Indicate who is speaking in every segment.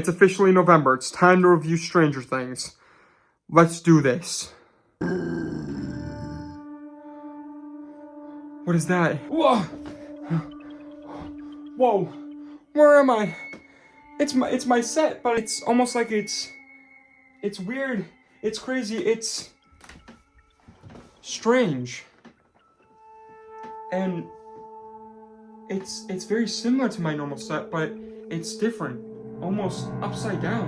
Speaker 1: It's officially November. It's time to review Stranger Things. Let's do this. What is that? Whoa! Whoa! Where am I? It's my set, but it's almost like it's weird. It's crazy. It's strange. And it's very similar to my normal set, but it's different. Almost upside down.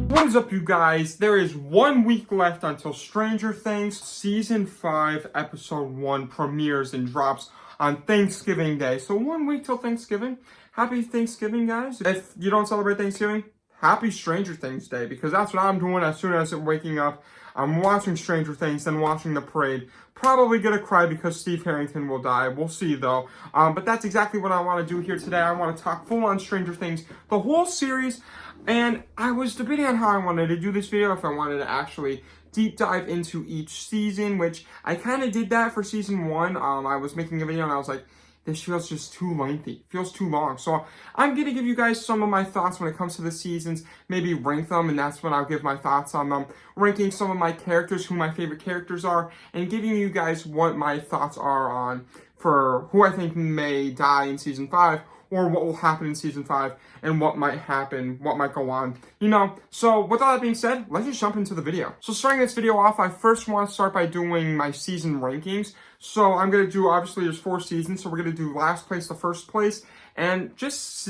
Speaker 1: What is up, you guys? There is 1 week left until Stranger Things Season 5, Episode 1 premieres and drops on Thanksgiving Day. So 1 week till Thanksgiving. Happy Thanksgiving, guys. If you don't celebrate Thanksgiving, happy Stranger Things Day, because that's what I'm doing as soon as I'm waking up. I'm watching Stranger Things, then watching the parade. Probably gonna cry because Steve Harrington will die. We'll see, though. But that's exactly what I want to do here today. I want to talk full on Stranger Things, the whole series. And I was debating on how I wanted to do this video, if I wanted to actually deep dive into each season, which I kind of did that for season 1. I was making a video and I was like, this feels just too lengthy. It feels too long. So I'm going to give you guys some of my thoughts when it comes to the seasons, maybe rank them, and that's when I'll give my thoughts on them. Ranking some of my characters, who my favorite characters are, and giving you guys what my thoughts are on for who I think may die in season 5, or what will happen in season 5, and what might happen, what might go on, So with all that being said, let's just jump into the video. So starting this video off, I first want to start by doing my season rankings. So I'm going to do, obviously there's 4 seasons, so we're going to do last place to first place, and just,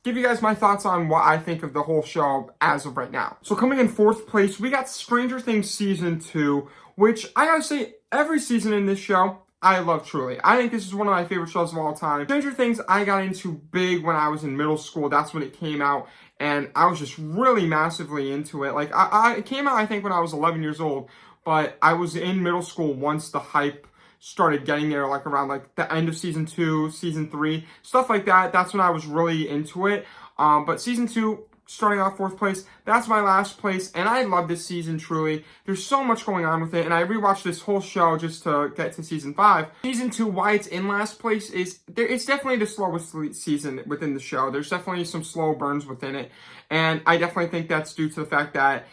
Speaker 1: give you guys my thoughts on what I think of the whole show as of right now. So coming in 4th place, we got Stranger Things Season 2, which I gotta say, every season in this show, I love truly. I think this is one of my favorite shows of all time. Stranger Things, I got into big when I was in middle school. That's when it came out, and I was just really massively into it. Like, it came out, I think, when I was 11 years old, but I was in middle school once the hype started getting there, like around like the end of season 2, season 3, stuff like that. That's when I was really into it. But season 2, starting off 4th place, that's my last place, and I love this season truly. There's so much going on with it, and I rewatched this whole show just to get to season 5. Season 2, why it's in last place is it's definitely the slowest season within the show. There's definitely some slow burns within it, and I definitely think that's due to the fact that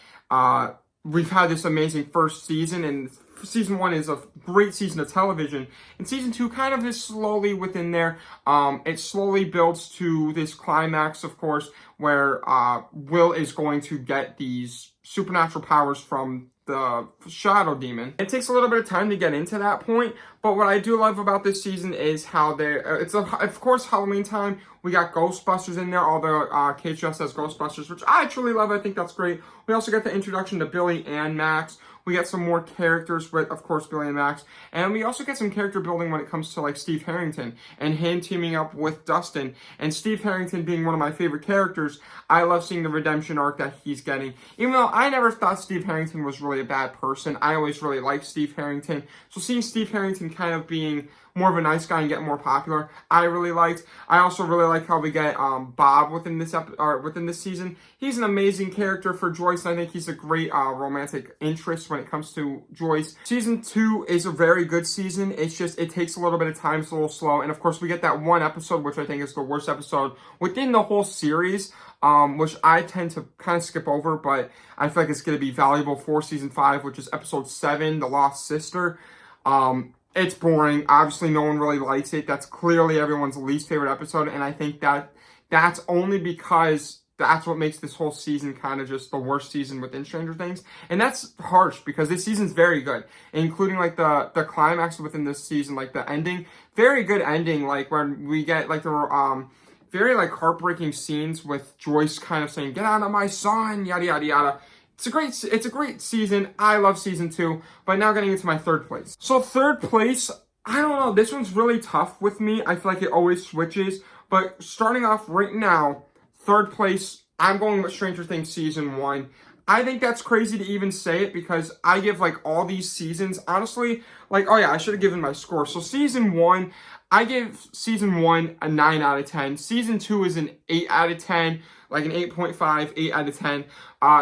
Speaker 1: we've had this amazing first season, and season 1 is a great season of television, and season 2 kind of is slowly within there. It slowly builds to this climax, of course, where Will is going to get these supernatural powers from the Shadow Demon. It takes a little bit of time to get into that point, but what I do love about this season is how of course, Halloween time. We got Ghostbusters in there, all the kids dressed as Ghostbusters, which I truly love. I think that's great. We also get the introduction to Billy and Max. We get some more characters with, of course, Billy and Max. And we also get some character building when it comes to, like, Steve Harrington and him teaming up with Dustin. And Steve Harrington being one of my favorite characters, I love seeing the redemption arc that he's getting. Even though I never thought Steve Harrington was really a bad person, I always really liked Steve Harrington. So seeing Steve Harrington kind of being more of a nice guy and get more popular, I really liked. I also really like how we get Bob within this season. He's an amazing character for Joyce, and I think he's a great romantic interest when it comes to Joyce. Season 2 is a very good season. It's just, it takes a little bit of time. It's a little slow. And of course, we get that one episode, which I think is the worst episode within the whole series, which I tend to kind of skip over, but I feel like it's going to be valuable for season 5, which is episode 7, The Lost Sister. It's boring. Obviously, no one really likes it. That's clearly everyone's least favorite episode, and I think that's only because that's what makes this whole season kind of just the worst season within Stranger Things. And that's harsh, because this season's very good, including like the climax within this season, like the ending. Very good ending, like when we get like the very like heartbreaking scenes with Joyce kind of saying, "Get out of my son," yada yada yada. It's a great season. I love season 2, but now getting into my 3rd place. So 3rd place, I don't know, this one's really tough with me. I feel like it always switches, but starting off right now, 3rd place, I'm going with Stranger Things Season 1. I think that's crazy to even say it, because I give like all these seasons, honestly, like, oh yeah, I should have given my score. So season 1, I give season 1 a 9 out of 10. Season 2 is an 8 out of 10, like an 8.5, 8 out of 10.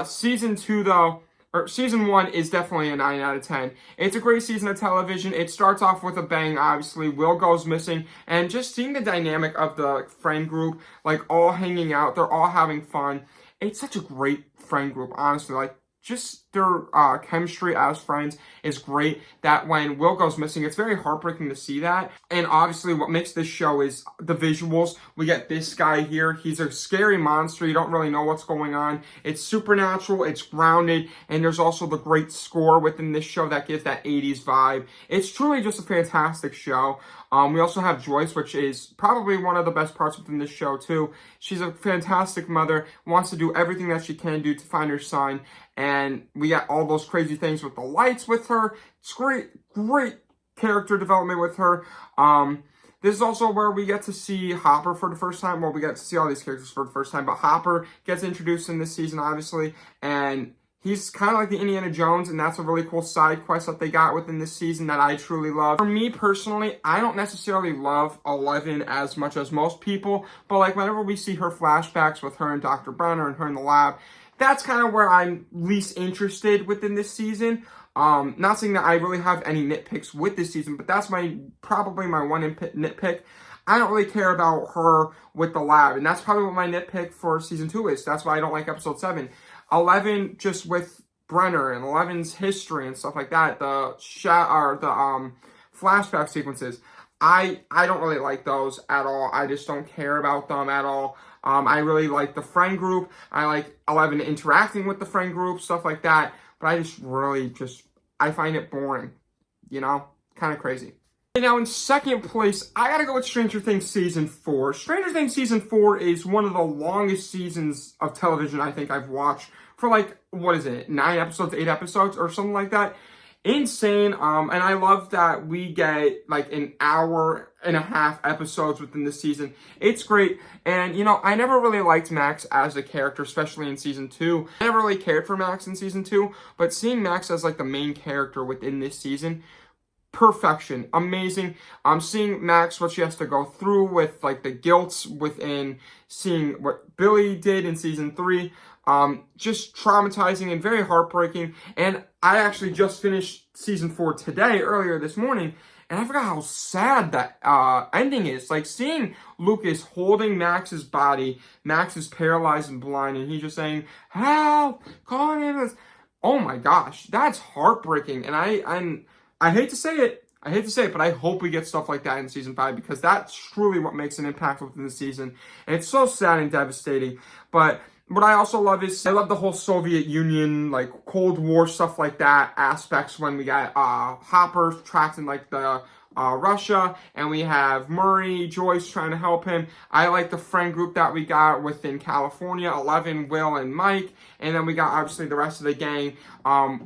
Speaker 1: Season 2, though, season 1 is definitely a 9 out of 10. It's a great season of television. It starts off with a bang, obviously. Will goes missing, and just seeing the dynamic of the friend group, like all hanging out, they're all having fun. It's such a great friend group, honestly. Like, just their chemistry as friends is great. That when Will goes missing, it's very heartbreaking to see that. And obviously what makes this show is the visuals. We get this guy here. He's a scary monster. You don't really know what's going on. It's supernatural. It's grounded. And there's also the great score within this show that gives that 80s vibe. It's truly just a fantastic show. We also have Joyce, which is probably one of the best parts within this show too. She's a fantastic mother, wants to do everything that she can do to find her son, and we got all those crazy things with the lights with her. It's great character development with her. This is also where we get to see Hopper for the first time. Well, we get to see all these characters for the first time, but Hopper gets introduced in this season, obviously, and he's kind of like the Indiana Jones, and that's a really cool side quest that they got within this season that I truly love. For me personally, I don't necessarily love 11 as much as most people, but like whenever we see her flashbacks with her and Dr. Brenner and her in the lab, that's kind of where I'm least interested within this season. Not saying that I really have any nitpicks with this season, but that's probably my one nitpick. I don't really care about her with the lab, and that's probably what my nitpick for season 2 is. That's why I don't like episode 7. 11 just with Brenner and 11's history and stuff like that, the flashback sequences, I don't really like those at all. I just don't care about them at all. I really like the friend group. I like 11 interacting with the friend group, stuff like that. But I just really I find it boring, you know, kind of crazy. Now, in second place, I gotta go with Stranger Things Season 4. Stranger Things Season 4 is one of the longest seasons of television I think I've watched for like, 9 episodes, 8 episodes, or something like that. Insane, and I love that we get like an hour and a half episodes within the season. It's great, and you know, I never really liked Max as a character, especially in Season 2. I never really cared for Max in Season 2, but seeing Max as like the main character within this season, perfection, amazing. Seeing Max, what she has to go through with like the guilt within seeing what Billy did in Season 3, just traumatizing and very heartbreaking. And I actually just finished Season 4 today, earlier this morning, and I forgot how sad that ending is. Like seeing Lucas holding Max's body, Max is paralyzed and blind, and he's just saying, "Help, call an ambulance." Oh my gosh, that's heartbreaking. And I hate to say it, but I hope we get stuff like that in Season 5, because that's truly what makes an impact within the season. And it's so sad and devastating. But what I also love is, I love the whole Soviet Union, like Cold War stuff like that aspects, when we got Hopper trapped in like the Russia, and we have Murray, Joyce trying to help him. I like the friend group that we got within California, 11, Will, and Mike, and then we got obviously the rest of the gang.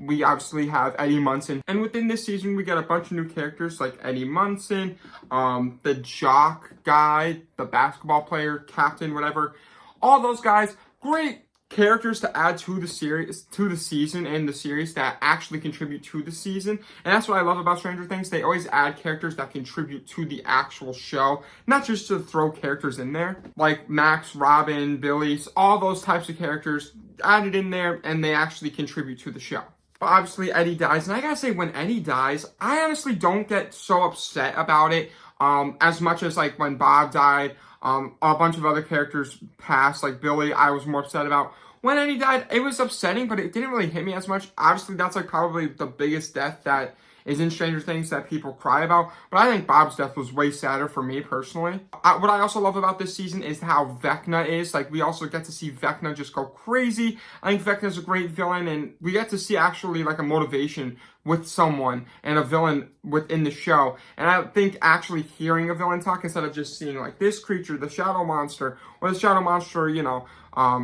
Speaker 1: We obviously have Eddie Munson, and within this season we got a bunch of new characters like Eddie Munson, the jock guy, the basketball player, captain, whatever. All those guys, great characters to add to the series, to the season, and the series that actually contribute to the season. And that's what I love about Stranger Things. They always add characters that contribute to the actual show, not just to throw characters in there. Like Max, Robin, Billy, all those types of characters added in there, and they actually contribute to the show. But obviously Eddie dies, and I gotta say, when Eddie dies, I honestly don't get so upset about it as much as like when Bob died. A bunch of other characters passed, like Billy, I was more upset about. When Eddie died, it was upsetting, but it didn't really hit me as much. Obviously, that's like probably the biggest death that is in Stranger Things that people cry about. But I think Bob's death was way sadder for me personally. What I also love about this season is how Vecna is. Like, we also get to see Vecna just go crazy. I think Vecna's a great villain, and we get to see actually like a motivation with someone and a villain within the show. And I think actually hearing a villain talk instead of just seeing like this creature, the shadow monster, or the shadow monster, you know,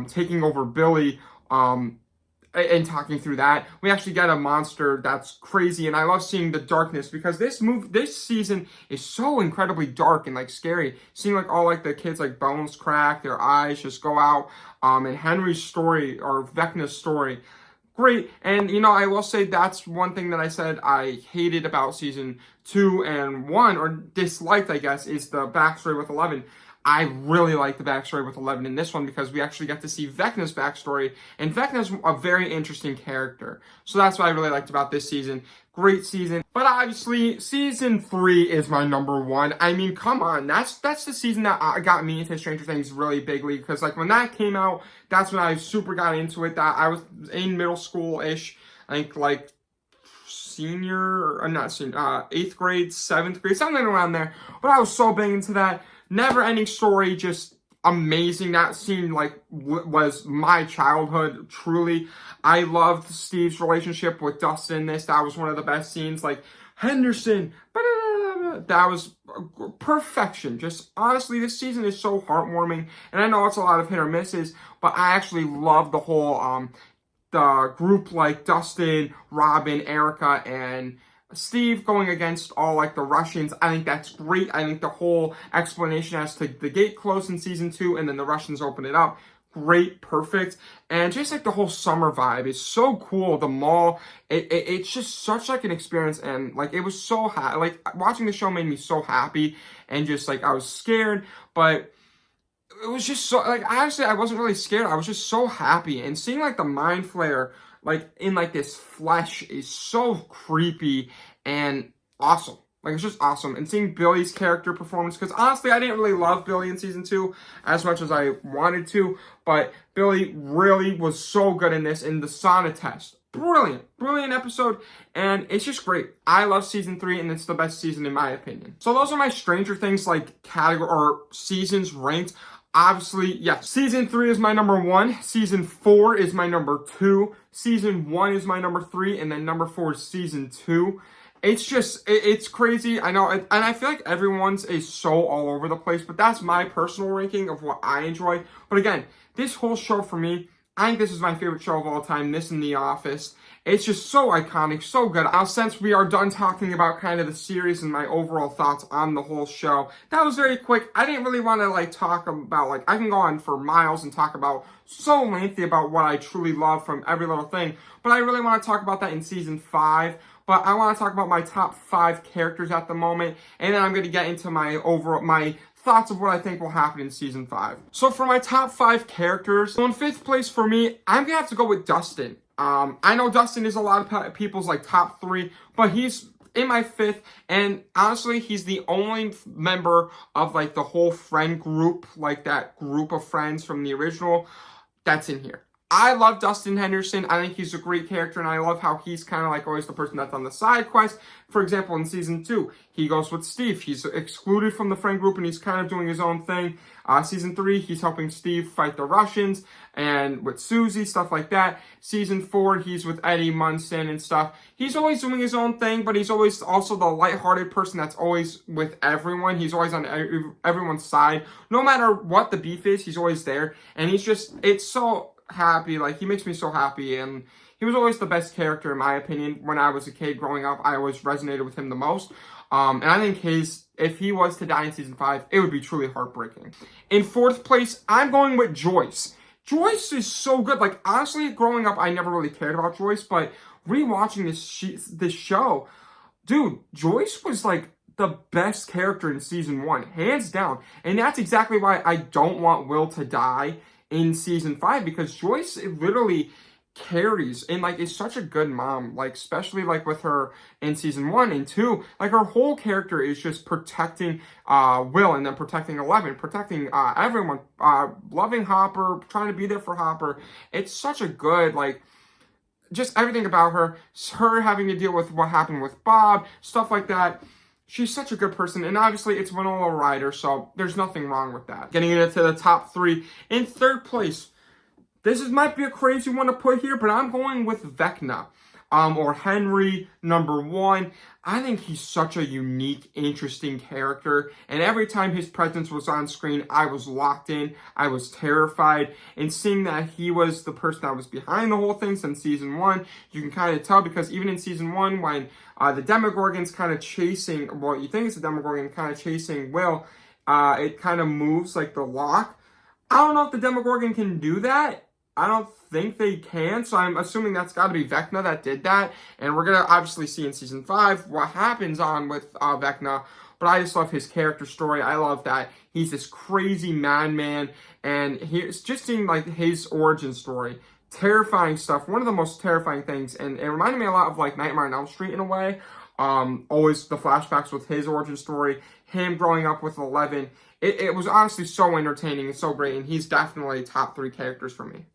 Speaker 1: taking over Billy, and talking through that, we actually get a monster that's crazy. And I love seeing the darkness, because this season is so incredibly dark and like scary. Seeing like all like the kids like bones crack, their eyes just go out, and Henry's story, or Vecna's story, great. And you know, I will say that's one thing that I said I hated about Season 2 and 1, or disliked, I guess, is the backstory with 11. I really like the backstory with Eleven in this one because we actually get to see Vecna's backstory, and Vecna's a very interesting character. So that's what I really liked about this season. Great season. But obviously, season 3 is my number 1. I mean, come on. That's the season that got me into Stranger Things really bigly, because like when that came out, that's when I super got into it. That I was in middle school-ish. I think like senior, or not senior, 8th grade, 7th grade, something around there. But I was so big into that. Never ending story, just amazing. That scene like was my childhood, truly. I loved Steve's relationship with Dustin in this. That was one of the best scenes. Like Henderson, that was perfection. Just honestly, this season is so heartwarming, and I know it's a lot of hit or misses, but I actually love the whole the group, like Dustin, Robin, Erica, and Steve going against all like the Russians. I think that's great. I think the whole explanation as to the gate closed in season 2 and then the Russians open it up, great, perfect. And just like the whole summer vibe is so cool. The mall, it's just such like an experience, and like it was so like watching the show made me so happy, and just like I was scared, but it was just so, like, honestly, I wasn't really scared. I was just so happy. And seeing, like, the Mind Flayer, like, in, like, this flesh is so creepy and awesome. Like, it's just awesome. And seeing Billy's character performance, because honestly, I didn't really love Billy in season 2 as much as I wanted to, but Billy really was so good in this, in the sauna test. Brilliant episode, and it's just great. I love season 3, and it's the best season in my opinion. So those are my Stranger Things, like, category, or seasons ranked. Obviously, yes, season 3 is my number 1, season 4 is my number 2, season 1 is my number 3, and then number 4 is season 2. It's just, it's crazy, I know, and I feel like everyone's is so all over the place, but that's my personal ranking of what I enjoy. But again, this whole show for me, I think this is my favorite show of all time, this and The Office. It's just so iconic, so good. Now, since we are done talking about kind of the series and my overall thoughts on the whole show, that was very quick. I didn't really want to, like, talk about, like, I can go on for miles and talk about so lengthy about what I truly love from every little thing, but I really want to talk about that in season 5. But I want to talk about my top 5 characters at the moment, and then I'm going to get into my thoughts of what I think will happen in season 5. So for my top 5 characters, so in 5th place for me, I'm going to have to go with Dustin. I know Dustin is a lot of people's like top 3, but he's in my 5th, and honestly, he's the only member of like the whole friend group, like that group of friends from the original, that's in here. I love Dustin Henderson. I think he's a great character, and I love how he's kind of like always the person that's on the side quest. For example, in season 2, he goes with Steve. He's excluded from the friend group, and he's kind of doing his own thing. Season 3, he's helping Steve fight the Russians, and with Susie, stuff like that. Season 4, he's with Eddie Munson and stuff. He's always doing his own thing, but he's always also the lighthearted person that's always with everyone. He's always on everyone's side. No matter what the beef is, he's always there. And he's just, it's so happy, like, he makes me so happy, and he was always the best character in my opinion. When I was a kid growing up, I always resonated with him the most, and I think if he was to die in season 5, it would be truly heartbreaking. In 4th place, I'm going with Joyce. Joyce is so good. Like, honestly, growing up, I never really cared about Joyce, but rewatching this show, dude, Joyce was like the best character in season 1, hands down, and that's exactly why I don't want Will to die in season 5, because Joyce, it literally carries, and like is such a good mom, like especially like with her in season 1 and 2, like her whole character is just protecting Will, and then protecting Eleven, protecting everyone, loving Hopper, trying to be there for Hopper. It's such a good, like, just everything about her having to deal with what happened with Bob, stuff like that. She's such a good person, and obviously it's Winona Ryder, so there's nothing wrong with that. Getting into the top 3. In 3rd place, might be a crazy one to put here, but I'm going with Vecna, or Henry, number 1. I think he's such a unique, interesting character, and every time his presence was on screen, I was locked in, I was terrified, and seeing that he was the person that was behind the whole thing since season 1, you can kind of tell, because even in season 1, when the Demogorgon's kind of chasing, well, you think it's the Demogorgon kind of chasing Will, it kind of moves like the lock. I don't know if the Demogorgon can do that. I don't think they can, so I'm assuming that's got to be Vecna that did that, and we're going to obviously see in season 5 what happens on with Vecna, but I just love his character story. I love that he's this crazy madman, and he's just seeing like his origin story. Terrifying stuff. One of the most terrifying things, and it reminded me a lot of like Nightmare on Elm Street in a way. Always the flashbacks with his origin story, him growing up with Eleven. It was honestly so entertaining and so great, and he's definitely top 3 characters for me.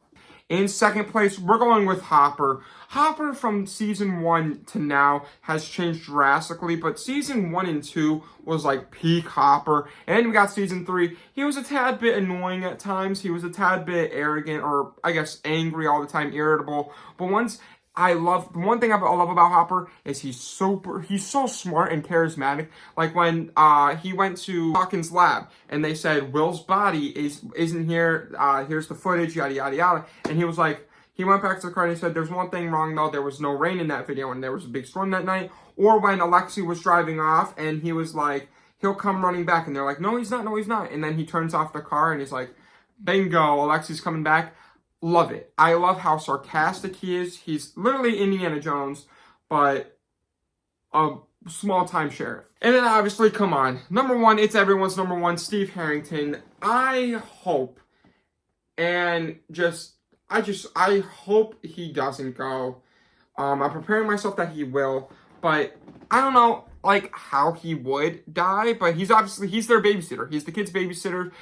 Speaker 1: In second place, we're going with Hopper. Hopper from season 1 to now has changed drastically, but season 1 and 2 was like peak Hopper. And then we got season 3. He was a tad bit annoying at times. He was a tad bit arrogant, or I guess angry all the time, irritable. But the one thing I love about Hopper is he's so smart and charismatic. Like when he went to Hawkins' lab and they said Will's body isn't here. Here's the footage, yada yada yada. And he was like, he went back to the car and he said, "There's one thing wrong though. There was no rain in that video, and there was a big storm that night." Or when Alexei was driving off and he was like, he'll come running back, and they're like, "No, he's not. No, he's not." And then he turns off the car and he's like, "Bingo, Alexei's coming back." Love it. I love how sarcastic he is. He's literally Indiana Jones, but a small-time sheriff. And then obviously, come on. Number 1, it's everyone's number 1, Steve Harrington. I hope, and I hope he doesn't go. I'm preparing myself that he will, but I don't know like how he would die, but he's their babysitter. He's the kid's babysitter.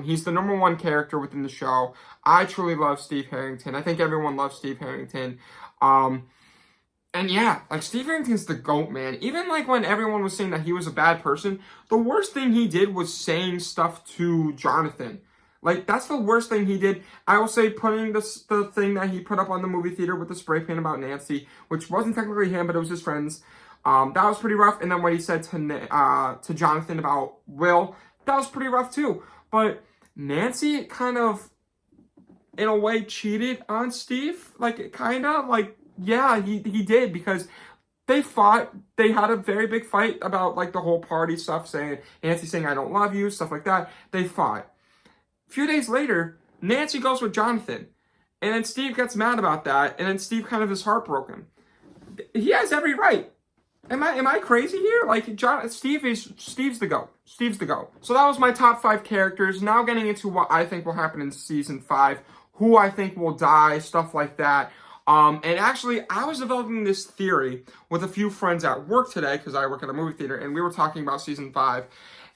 Speaker 1: He's the number 1 character within the show. I truly love Steve Harrington. I think everyone loves Steve Harrington. And yeah, like Steve Harrington's the GOAT, man. Even like when everyone was saying that he was a bad person, the worst thing he did was saying stuff to Jonathan. Like, that's the worst thing he did. I will say putting the thing that he put up on the movie theater with the spray paint about Nancy, which wasn't technically him, but it was his friends. That was pretty rough. And then what he said to Jonathan about Will, that was pretty rough too. But Nancy kind of, in a way, cheated on Steve. Like, kind of. Like, yeah, he did, because they fought. They had a very big fight about, like, the whole party stuff, Nancy saying, "I don't love you," stuff like that. They fought. A few days later, Nancy goes with Jonathan. And then Steve gets mad about that. And then Steve kind of is heartbroken. He has every right. Am I crazy here? Like, Steve's the GOAT. Steve's the GOAT. So that was my top 5 characters. Now getting into what I think will happen in season 5. Who I think will die, stuff like that. And actually, I was developing this theory with a few friends at work today, because I work at a movie theater, and we were talking about season 5.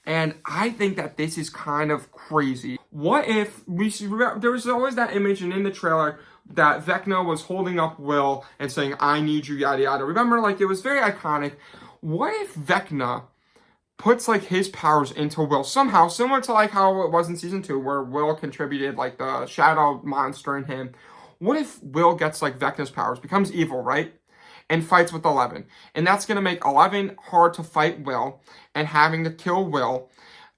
Speaker 1: And I think that this is kind of crazy. What if there was always that image, and in the trailer, that Vecna was holding up Will and saying, "I need you," yada yada. Remember, like, it was very iconic. What if Vecna puts, like, his powers into Will somehow, similar to, like, how it was in season 2, where Will contributed, like, the shadow monster in him? What if Will gets, like, Vecna's powers, becomes evil, right? And fights with 11. And that's going to make 11 hard to fight Will, and having to kill Will.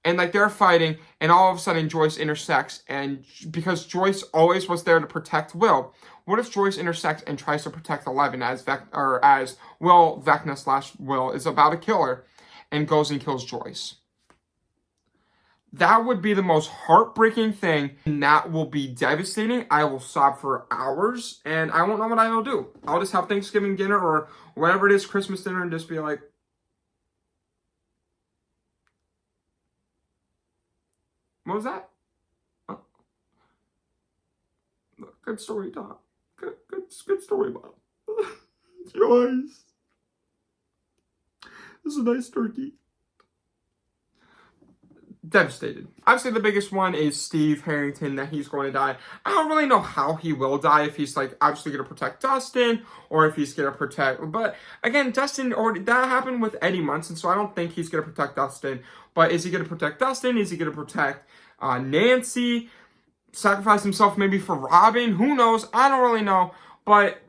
Speaker 1: And, like, they're fighting, and all of a sudden Joyce intersects, and because Joyce always was there to protect Will, what if Joyce intersects and tries to protect 11 as Will Vecna / Will is about to kill her, and goes and kills Joyce? That would be the most heartbreaking thing, and that will be devastating. I will sob for hours, and I won't know what I will do. I'll just have Thanksgiving dinner or whatever it is, Christmas dinner, and just be like, what was that? Oh. Good story, Tom. Good story, Bob. Joyce. This is a nice turkey. Devastated. Obviously, the biggest one is Steve Harrington, that he's going to die. I don't really know how he will die, if he's, like, obviously going to protect Dustin, or if he's going to protect... But, again, Dustin already... That happened with Eddie Munson, so I don't think he's going to protect Dustin. But is he going to protect Dustin? Is he going to protect Nancy? Sacrifice himself maybe for Robin? Who knows? I don't really know. But...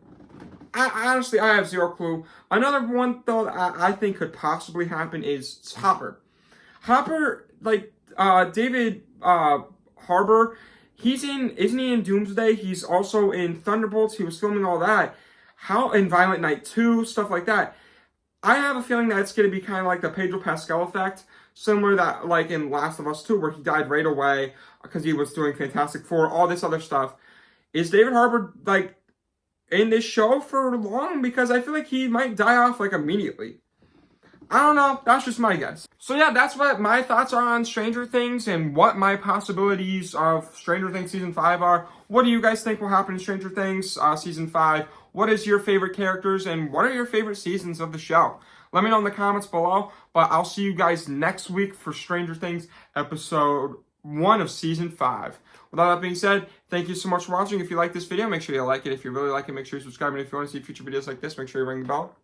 Speaker 1: honestly, I have zero clue. Another one, though, that I think could possibly happen is Hopper. Hopper, like, David Harbour, isn't he in Doomsday? He's also in Thunderbolts. He was filming all that. How in Violent Night 2, stuff like that. I have a feeling that it's going to be kind of like the Pedro Pascal effect, similar that like in Last of Us 2, where he died right away because he was doing Fantastic Four, all this other stuff. Is David Harbour, like, in this show for long? Because I feel like he might die off, like, immediately. I don't know. That's just my guess. So yeah, that's what my thoughts are on Stranger Things and what my possibilities of Stranger Things Season 5 are. What do you guys think will happen in Stranger Things Season 5? What is your favorite characters and what are your favorite seasons of the show? Let me know in the comments below, but I'll see you guys next week for Stranger Things Episode 1 of Season 5. With all that being said, thank you so much for watching. If you like this video, make sure you like it. If you really like it, make sure you subscribe. And if you want to see future videos like this, make sure you ring the bell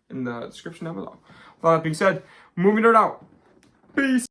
Speaker 1: in the description down below. With all that being said, moving it out. Peace.